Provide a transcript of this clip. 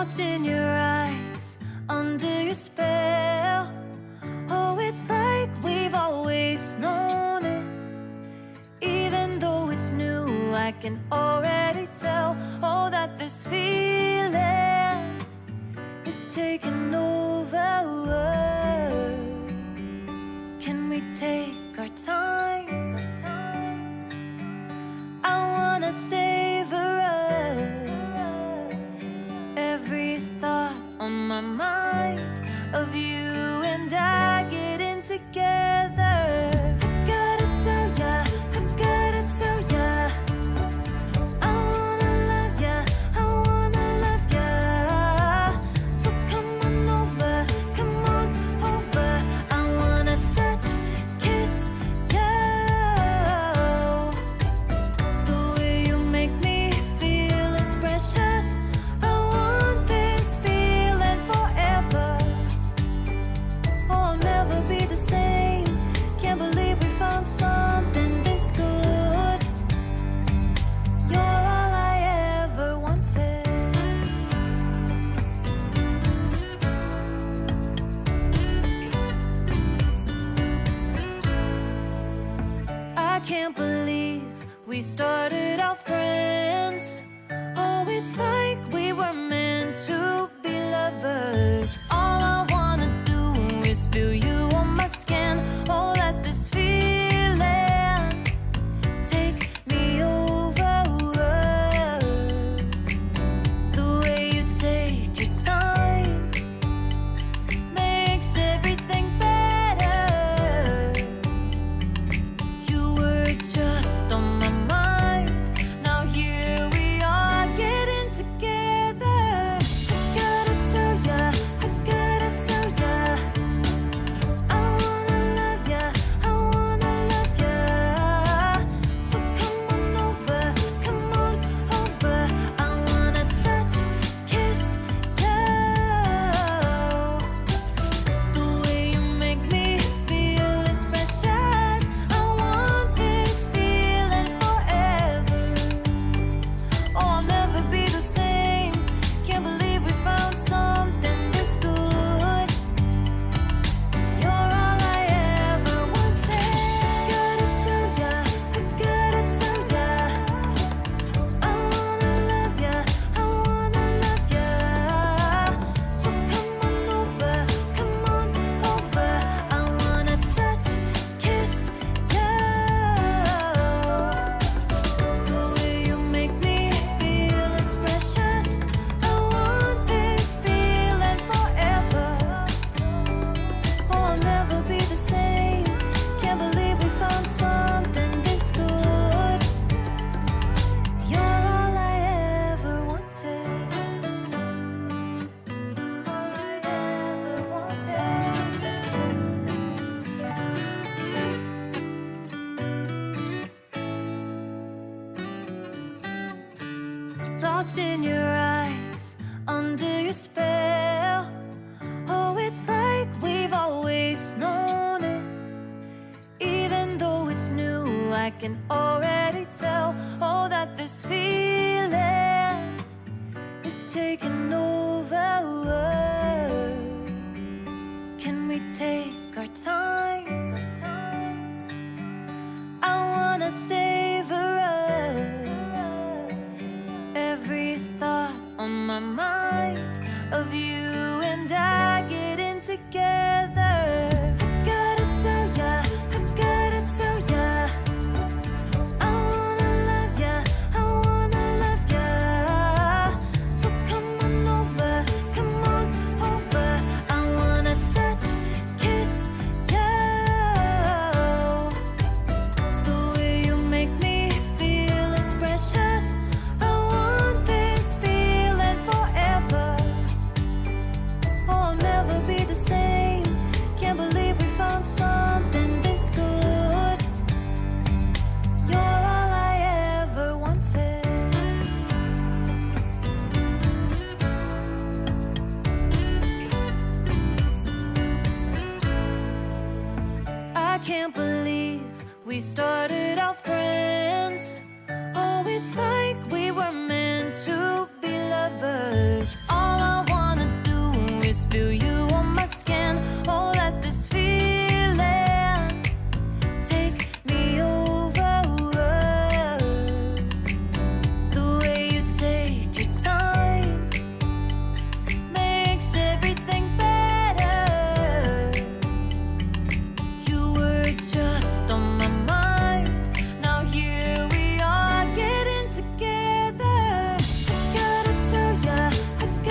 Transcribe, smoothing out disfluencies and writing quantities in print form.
lost in your eyes, under your spell. Oh, it's like we've always known it. Even though it's new, I can already tell. Oh, that this feeling is taking over. Can we take our time? I wanna savor us. Every thought on my mind of you and I getting together. Gotta tell ya, I gotta tell ya, I wanna love ya, I wanna love ya. So come on over, come on over. I wanna touch, kiss ya. The way you make me feel is precious. I want this feeling forever. Oh, I'll never be the same. Can't believe we found something this good. You're all I ever wanted. I can't believe we started out friends. Oh, it's like we were meant to be lovers. All I wanna do is feel you on my skin. Oh, let this feeling take me over. The way you take your time makes everything better. You were just on my mind. Now here we are getting together. I gotta tell ya, I gotta tell ya, I wanna love ya, I wanna love ya. So come on over, come on over. I wanna touch, kiss ya. The way you make me feel is precious. I want this feeling forever. Oh, I'll never be the same. Can't believe we found something this good. You're all I ever wanted. Gotta tell ya, I gotta tell ya, I wanna love ya, I wanna love ya. So come on over, come on over. I wanna touch, kiss ya. The way you make me feel is precious. I want this feeling forever. Oh, I'll never be the same. Can't believe we found something this good. You're all I ever wanted. All I ever wanted. Lost in your eyes, under your spell. Oh, it's like we've always known it. Even though it's new, I can already tell. Oh, that this feeling is taking over. Can we take our time? I wanna savor us. Every thought on my mind of you and I getting together. Gotta tell ya, I gotta tell ya, I wanna love ya, I wanna love ya. So come on over, come on over. I wanna touch, kiss ya. The way you make me feel is precious. I want this feeling forever. Oh, I'll never be the same. Can't believe we found something this good. You're all I ever wanted. I can't believe we started out friends.